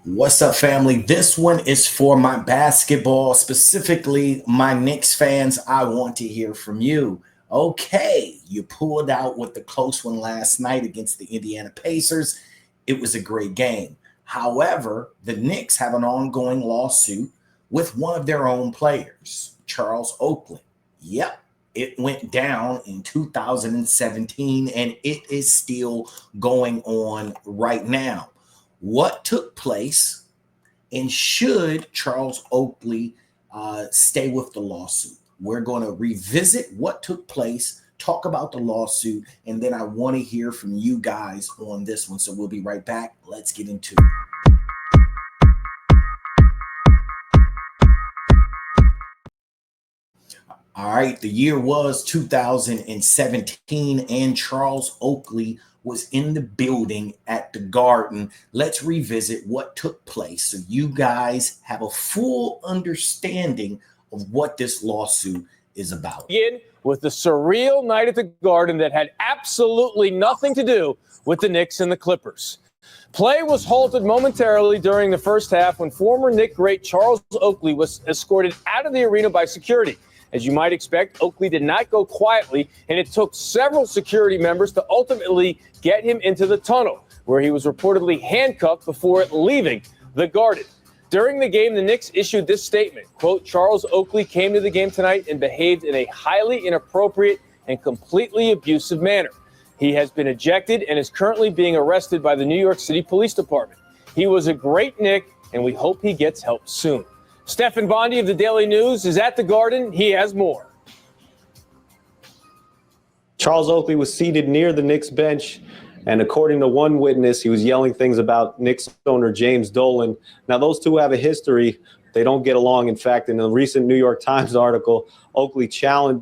What's up, family? This one is for my basketball, specifically my Knicks fans. I want to hear from you. Okay, you pulled out with the close one last night against the Indiana Pacers. It was a great game. However, the Knicks have an ongoing lawsuit with one of their own players, Charles Oakley. Yep, it went down in 2017 and it is still going on right now. What took place, and should Charles Oakley stay with the lawsuit? We're going to revisit what took place, talk about the lawsuit, and then I want to hear from you guys on this one. So we'll be right back. Let's get into it. All right, the year was 2017, and Charles Oakley was in the building at the Garden. Let's revisit what took place so you guys have a full understanding of what this lawsuit is about. Begin with the surreal night at the Garden that had absolutely nothing to do with the Knicks and the Clippers. Play was halted momentarily during the first half when former Knick great Charles Oakley was escorted out of the arena by security. As you might expect, Oakley did not go quietly, and it took several security members to ultimately get him into the tunnel, where he was reportedly handcuffed before leaving the Garden. During the game, the Knicks issued this statement, quote, Charles Oakley came to the game tonight and behaved in a highly inappropriate and completely abusive manner. He has been ejected and is currently being arrested by the New York City Police Department. He was a great Knick, and we hope he gets help soon. Stephen Bondi of the Daily News is at the Garden. He has more. Charles Oakley was seated near the Knicks bench, and according to one witness, he was yelling things about Knicks owner James Dolan. Now, those two have a history. They don't get along. In fact, in a recent New York Times article, Oakley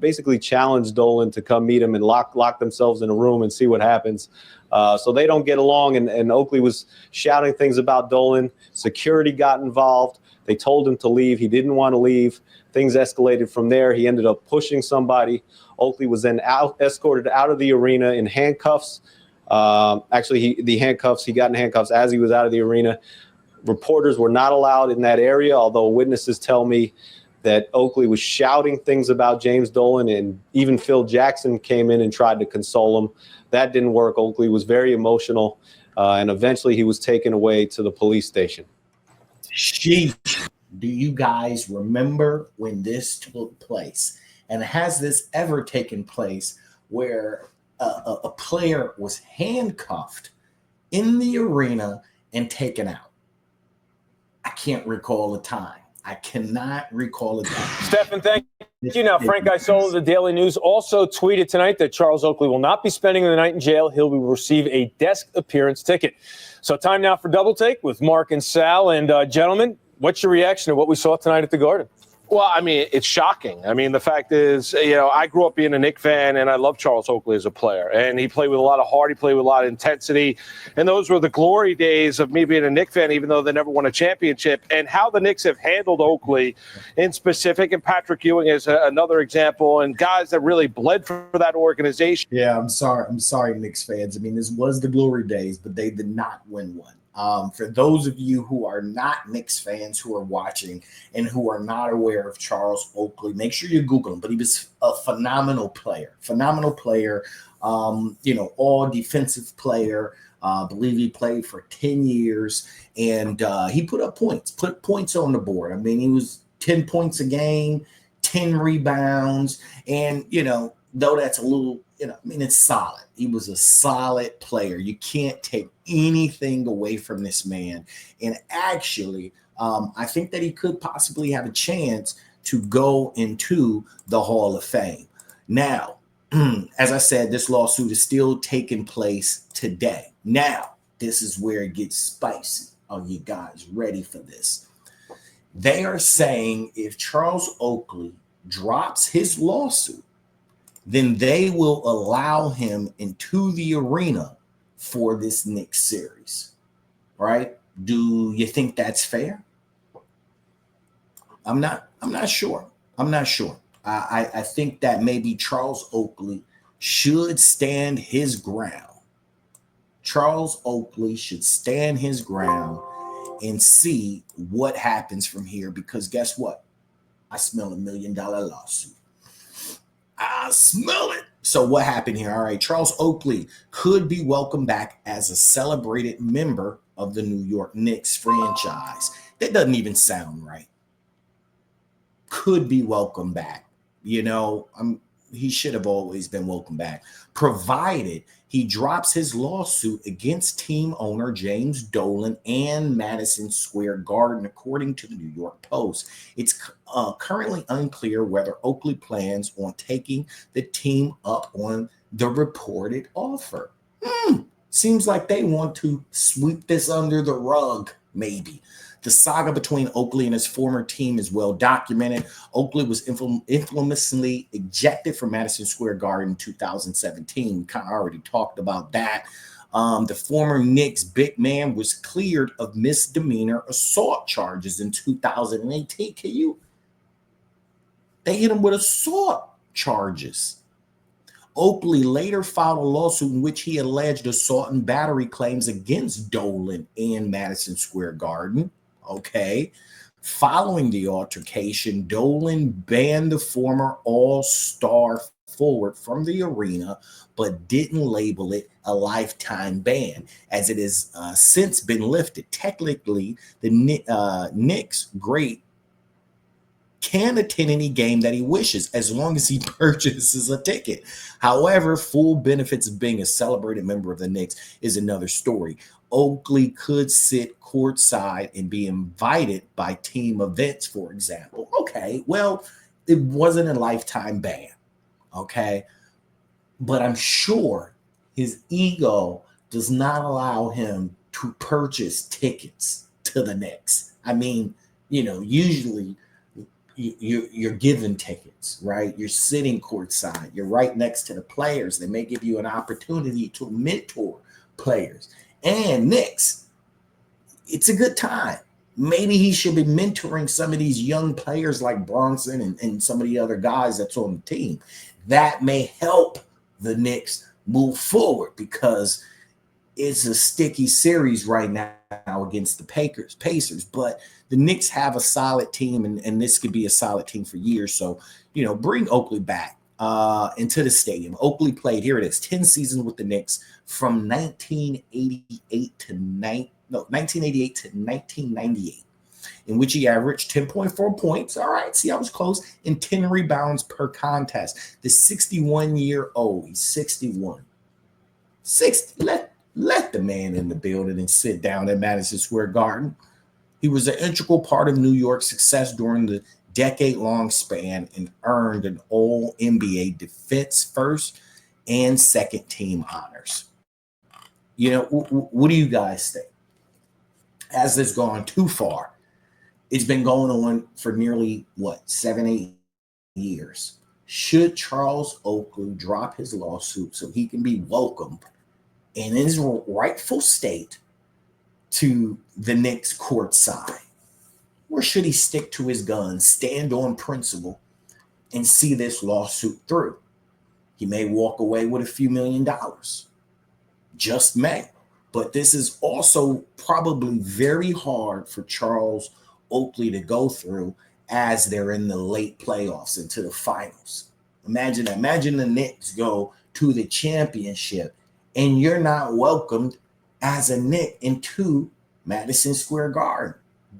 basically challenged Dolan to come meet him and lock themselves in a room and see what happens. So they don't get along, and Oakley was shouting things about Dolan. Security got involved. They told him to leave. He didn't want to leave. Things escalated from there. He ended up pushing somebody. Oakley was then escorted out of the arena in handcuffs. He got in handcuffs as he was out of the arena. Reporters were not allowed in that area, although witnesses tell me that Oakley was shouting things about James Dolan, and even Phil Jackson came in and tried to console him. That didn't work. Oakley was very emotional, and eventually he was taken away to the police station. Sheesh. Do you guys remember when this took place? And has this ever taken place where a player was handcuffed in the arena and taken out? I can't recall a time. I cannot recall a time. Stephen, thank you. Now, Frank Isola of the Daily News also tweeted tonight that Charles Oakley will not be spending the night in jail. He'll receive a desk appearance ticket. So time now for Double Take with Mark and Sal. And gentlemen, what's your reaction to what we saw tonight at the Garden? Well, I mean, it's shocking. I mean, the fact is, I grew up being a Knicks fan, and I love Charles Oakley as a player. And he played with a lot of heart. He played with a lot of intensity. And those were the glory days of me being a Knicks fan, even though they never won a championship. And how the Knicks have handled Oakley in specific, and Patrick Ewing is another example, and guys that really bled for that organization. Yeah, I'm sorry, Knicks fans. I mean, this was the glory days, but they did not win one. For those of you who are not Knicks fans who are watching and who are not aware of Charles Oakley, make sure you Google him. But he was a phenomenal player, all defensive player. I believe he played for 10 years, and he put points on the board. I mean, he was 10 points a game, 10 rebounds, and, though that's a little, it's solid. He was a solid player. You can't take anything away from this man. And actually, I think that he could possibly have a chance to go into the Hall of Fame. Now, as I said, this lawsuit is still taking place today. Now, this is where it gets spicy. Are you guys ready for this? They are saying if Charles Oakley drops his lawsuit, then they will allow him into the arena for this Knicks series, right? Do you think that's fair? I'm not sure. I think that maybe Charles Oakley should stand his ground. Charles Oakley should stand his ground and see what happens from here, because guess what? I smell $1 million lawsuit. I smell it. So what happened here? All right, Charles Oakley could be welcomed back as a celebrated member of the New York Knicks franchise. That doesn't even sound right. Could be welcomed back. He should have always been welcomed back, provided he drops his lawsuit against team owner James Dolan and Madison Square Garden, according to the New York Post. It's currently unclear whether Oakley plans on taking the team up on the reported offer. Seems like they want to sweep this under the rug, maybe. The saga between Oakley and his former team is well documented. Oakley was infamously ejected from Madison Square Garden in 2017. We kind of already talked about that. The former Knicks big man was cleared of misdemeanor assault charges in 2018. They hit him with assault charges. Oakley later filed a lawsuit in which he alleged assault and battery claims against Dolan and Madison Square Garden. Okay. Following the altercation, Dolan banned the former all-star forward from the arena, but didn't label it a lifetime ban, as it has since been lifted. Technically, the Knicks great can attend any game that he wishes as long as he purchases a ticket. However, full benefits of being a celebrated member of the Knicks is another story. Oakley could sit courtside and be invited by team events, for example. Okay, well, it wasn't a lifetime ban, okay? But I'm sure his ego does not allow him to purchase tickets to the Knicks. I mean, usually you're given tickets, right? You're sitting courtside. You're right next to the players. They may give you an opportunity to mentor players. And Knicks, it's a good time. Maybe he should be mentoring some of these young players like Bronson and some of the other guys that's on the team. That may help the Knicks move forward, because it's a sticky series right now against the Pacers. But the Knicks have a solid team, and this could be a solid team for years. So, bring Oakley back into the stadium. Oakley played, here it is, 10 seasons with the Knicks from 1988 to 1998, in which he averaged 10.4 points. All right, see, I was close, and 10 rebounds per contest. The 61-year-old, he's 61. 60, let the man in the building and sit down at Madison Square Garden. He was an integral part of New York's success during the decade-long span and earned an All-NBA defense first and second team honors. What do you guys think? Has this gone too far? It's been going on for nearly, 7-8 years. Should Charles Oakley drop his lawsuit so he can be welcomed in his rightful state to the Knicks courtside? Or should he stick to his guns, stand on principle, and see this lawsuit through? He may walk away with a few $1 million. Just may. But this is also probably very hard for Charles Oakley to go through as they're in the late playoffs into the finals. Imagine that. Imagine the Knicks go to the championship and you're not welcomed as a Knick into Madison Square Garden.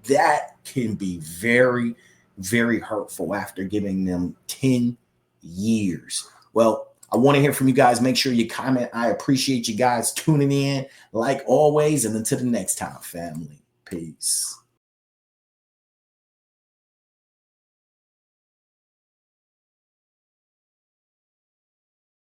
That can be very, very hurtful after giving them 10 years. Well, I want to hear from you guys. Make sure you comment. I appreciate you guys tuning in like always. And until the next time, family. Peace.